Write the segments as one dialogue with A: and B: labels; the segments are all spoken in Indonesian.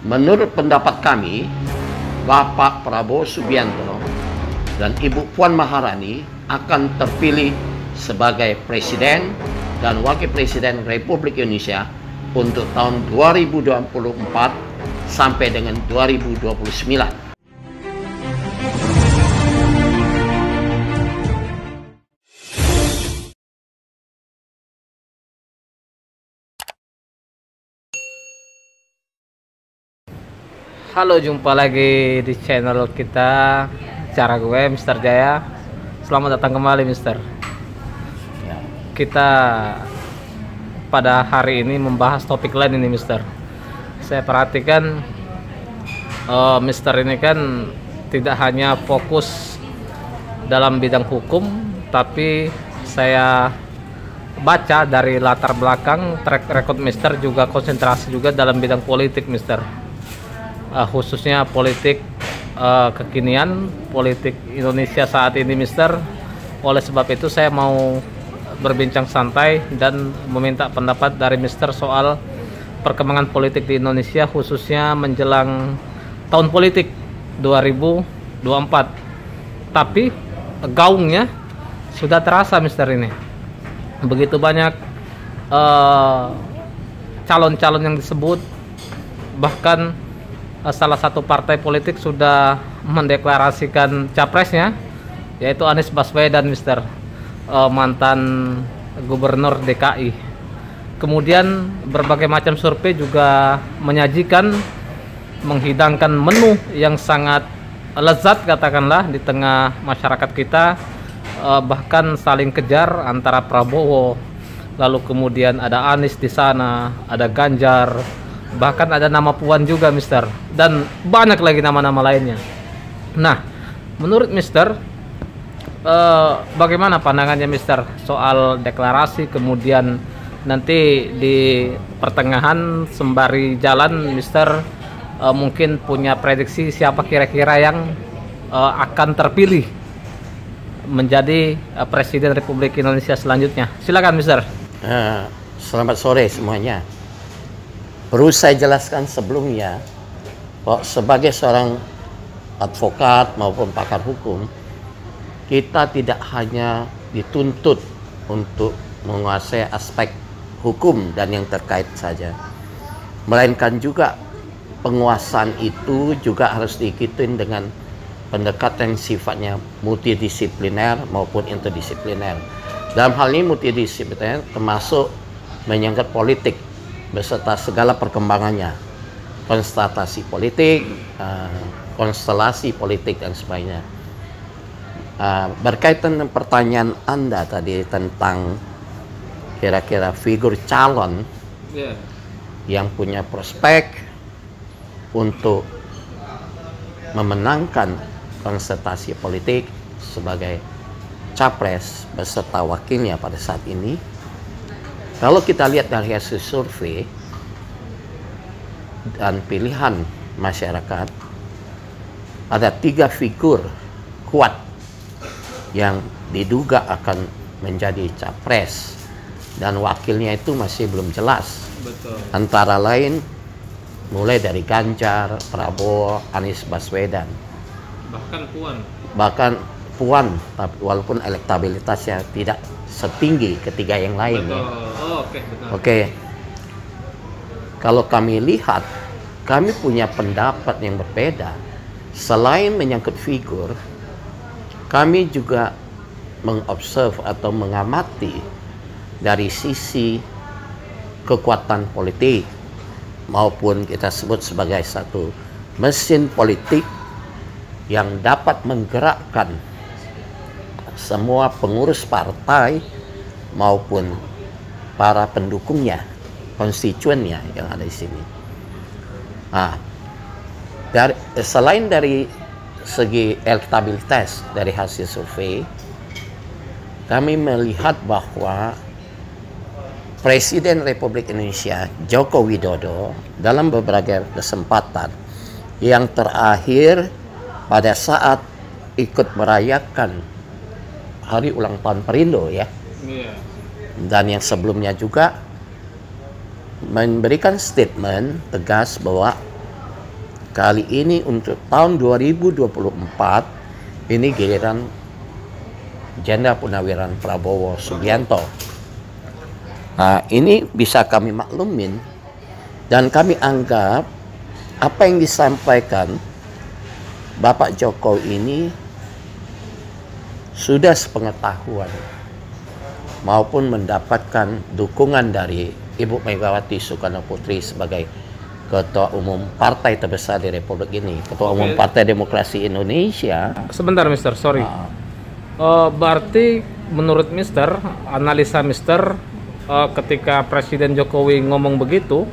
A: Menurut pendapat kami, Bapak Prabowo Subianto dan Ibu Puan Maharani akan terpilih sebagai Presiden dan Wakil Presiden Republik Indonesia untuk tahun 2024 sampai dengan 2029.
B: Halo, jumpa lagi di channel kita, cara gue Mr. Jaya. Selamat datang kembali, Mister. Kita pada hari ini membahas topik lain ini, Mister. Saya perhatikan Mister ini kan tidak hanya fokus dalam bidang hukum, tapi saya baca dari latar belakang track record Mister juga konsentrasi juga dalam bidang politik, Mister. Khususnya politik kekinian, politik Indonesia saat ini, Mister. Oleh sebab itu saya mau berbincang santai dan meminta pendapat dari Mister soal perkembangan politik di Indonesia, khususnya menjelang tahun politik 2024. Tapi gaungnya sudah terasa, Mister, ini. Begitu banyak calon-calon yang disebut, bahkan salah satu partai politik sudah mendeklarasikan capresnya, yaitu Anies Baswedan, Mister, mantan gubernur DKI. Kemudian berbagai macam survei juga menyajikan, menghidangkan menu yang sangat lezat, katakanlah, di tengah masyarakat kita, bahkan saling kejar antara Prabowo, lalu kemudian ada Anies di sana, ada Ganjar, bahkan ada nama Puan juga, Mister, dan banyak lagi nama-nama lainnya. Nah, menurut Mister, bagaimana pandangannya Mister soal deklarasi, kemudian nanti di pertengahan sembari jalan Mister mungkin punya prediksi siapa kira-kira yang akan terpilih menjadi Presiden Republik Indonesia selanjutnya? Silakan, Mister.
A: Selamat sore semuanya. Perlu saya jelaskan sebelumnya bahwa sebagai seorang advokat maupun pakar hukum, kita tidak hanya dituntut untuk menguasai aspek hukum dan yang terkait saja, melainkan juga penguasaan itu juga harus diikuti dengan pendekatan yang sifatnya multidisipliner maupun interdisipliner. Dalam hal ini multidisipliner termasuk menyangkut politik beserta segala perkembangannya, konstatasi politik, konstelasi politik dan sebagainya. Berkaitan dengan pertanyaan Anda tadi tentang kira-kira figur calon yang punya prospek untuk memenangkan konsentrasi politik sebagai capres beserta wakilnya pada saat ini, kalau kita lihat dari hasil survei dan pilihan masyarakat, ada 3 figur kuat yang diduga akan menjadi capres, dan wakilnya itu masih belum jelas.
B: Betul.
A: Antara lain mulai dari Ganjar, Prabowo, Anies Baswedan, bahkan Puan, tapi walaupun elektabilitasnya tidak setinggi ketiga yang lain.
B: Betul.
A: Ya.
B: Oh, betul.
A: Oke. Kalau kami lihat, kami punya pendapat yang berbeda. Selain menyangkut figur, kami juga mengobserv atau mengamati dari sisi kekuatan politik, maupun kita sebut sebagai satu mesin politik yang dapat menggerakkan semua pengurus partai maupun para pendukungnya, konstituennya yang ada di sini. Selain dari segi elektabilitas dari hasil survei, kami melihat bahwa Presiden Republik Indonesia Joko Widodo dalam beberapa kesempatan, yang terakhir pada saat ikut merayakan hari ulang tahun Perindo ya. Dan yang sebelumnya juga memberikan statement tegas bahwa kali ini untuk tahun 2024 ini giliran Jenderal Purnawirawan Prabowo Subianto. Nah, ini bisa kami maklumin dan kami anggap apa yang disampaikan Bapak Jokowi ini sudah sepengetahuan maupun mendapatkan dukungan dari Ibu Megawati Soekarno Putri sebagai Ketua Umum partai terbesar di Republik ini, Ketua Umum Partai Demokrasi Indonesia.
B: Sebentar, Mister, sorry. Berarti menurut Mister, analisa Mister, ketika Presiden Jokowi ngomong begitu,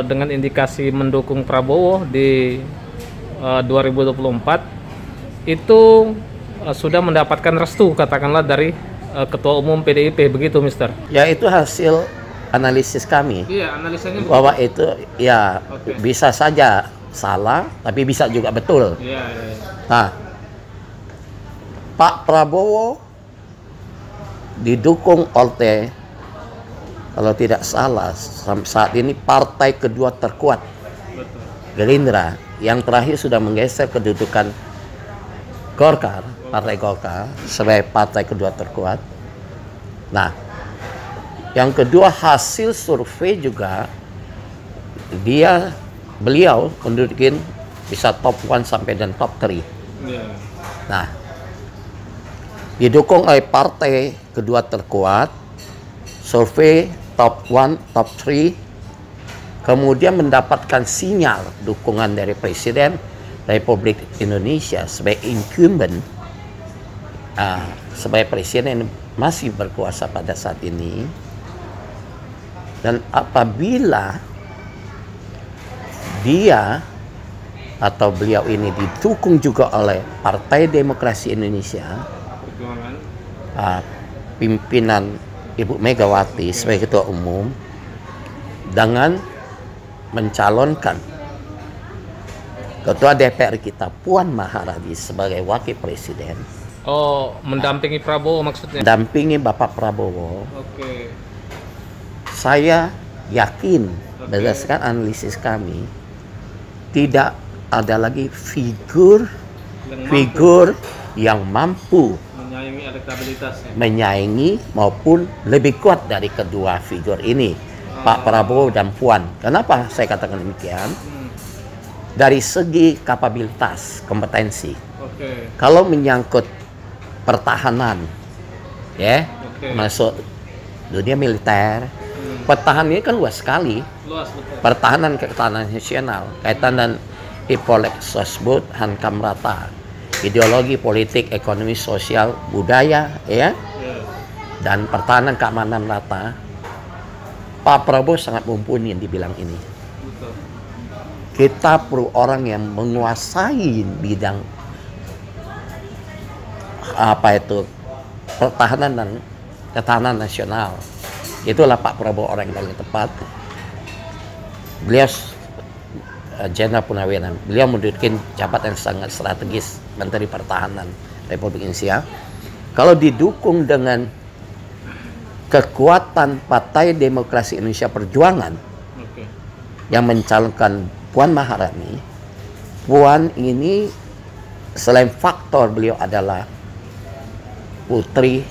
B: dengan indikasi mendukung Prabowo di 2024, itu sudah mendapatkan restu, katakanlah, dari Ketua Umum PDIP, begitu, Mister?
A: Ya, itu hasil analisis kami.
B: Iya, analisanya
A: bahwa itu ya bisa saja salah, tapi bisa juga betul.
B: Iya.
A: Nah, Pak Prabowo didukung oleh, kalau tidak salah, sampai saat ini partai kedua terkuat,
B: Betul.
A: Gerindra, yang terakhir sudah menggeser kedudukan Golkar, Partai Golkar sebagai partai kedua terkuat. Nah, yang kedua, hasil survei juga beliau mendudukin bisa top 1 sampai dan top 3.
B: Yeah.
A: Nah, didukung oleh partai kedua terkuat, survei top 1, top 3, kemudian mendapatkan sinyal dukungan dari Presiden Republik Indonesia sebagai incumbent, sebagai presiden yang masih berkuasa pada saat ini. Dan apabila dia atau beliau ini didukung juga oleh Partai Demokrasi Indonesia, pimpinan Ibu Megawati sebagai Ketua Umum, dengan mencalonkan Ketua DPR kita Puan Maharani sebagai Wakil Presiden.
B: Oh, mendampingi Prabowo maksudnya?
A: Mendampingi Bapak Prabowo.
B: Oke.
A: Saya yakin berdasarkan analisis kami, tidak ada lagi figur yang mampu
B: menyaingi elektabilitasnya,
A: menyaingi maupun lebih kuat dari kedua figur ini, Pak Prabowo dan Puan. Kenapa saya katakan demikian? Dari segi kapabilitas, kompetensi. Kalau menyangkut pertahanan, ya, masuk dunia militer, pertahanan ini kan luas sekali. Pertahanan ketahanan nasional, kaitan dan Ipolek Sosbud, Hankam Rata, ideologi politik, ekonomi, sosial, budaya, ya, dan pertahanan keamanan rata. Pak Prabowo sangat mumpuni yang dibilang ini. Kita perlu orang yang menguasai bidang pertahanan dan ketahanan nasional. Itulah Pak Prabowo orang yang paling tepat. Beliau Jenderal Purnawirawan, beliau menduduki jabatan yang sangat strategis, Menteri Pertahanan Republik Indonesia. Kalau didukung dengan kekuatan Partai Demokrasi Indonesia Perjuangan yang mencalonkan Puan Maharani, Puan ini selain faktor beliau adalah putri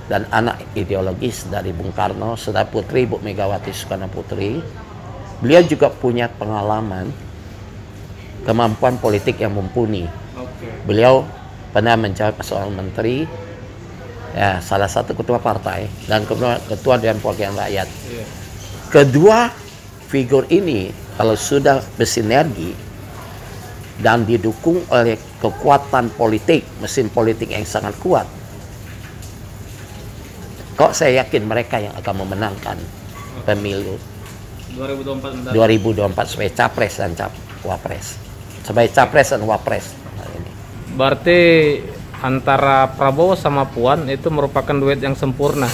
A: dan anak ideologis dari Bung Karno, serta putri Ibu Megawati Soekarno Putri, beliau juga punya pengalaman, kemampuan politik yang mumpuni. Beliau pernah menjawab soal menteri, ya, salah satu ketua partai dan ketua Dewan Perwakilan Rakyat. Kedua figur ini kalau sudah bersinergi dan didukung oleh kekuatan politik, mesin politik yang sangat kuat, kok saya yakin mereka yang akan memenangkan pemilu 2024 sebagai capres dan wapres, sebagai capres dan wapres.
B: Berarti antara Prabowo sama Puan itu merupakan duet yang sempurna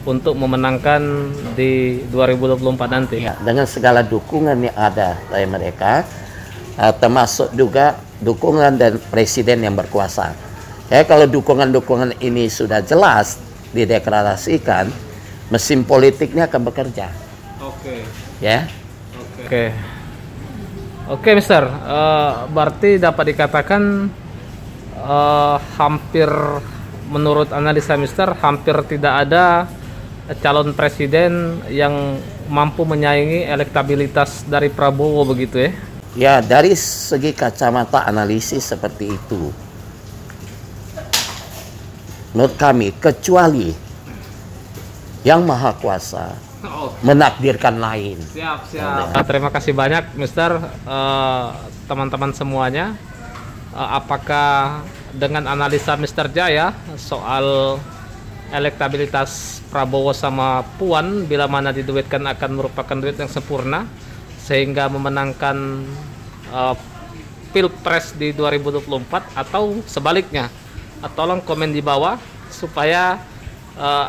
B: untuk memenangkan di 2024 nanti.
A: Ya, dengan segala dukungan yang ada dari mereka, termasuk juga dukungan dan presiden yang berkuasa. Ya, kalau dukungan-dukungan ini sudah jelas dideklarasikan, mesin politiknya akan bekerja.
B: Oke.
A: Ya.
B: Oke. Oke, Mister. Berarti dapat dikatakan hampir menurut analisa Mister hampir tidak ada calon presiden yang mampu menyaingi elektabilitas dari Prabowo begitu ya?
A: Ya, dari segi kacamata analisis seperti itu. Menurut kami, kecuali yang Maha Kuasa menakdirkan lain.
B: Siap. Terima kasih banyak, Mister. Teman-teman semuanya. Apakah dengan analisa Mister Jaya soal elektabilitas Prabowo sama Puan bila mana diduetkan akan merupakan duet yang sempurna sehingga memenangkan Pilpres di 2024 atau sebaliknya? Tolong komen di bawah supaya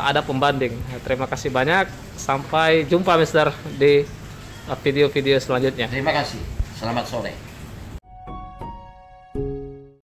B: ada pembanding. Terima kasih banyak. Sampai jumpa Mister di video-video selanjutnya.
A: Terima kasih. Selamat sore.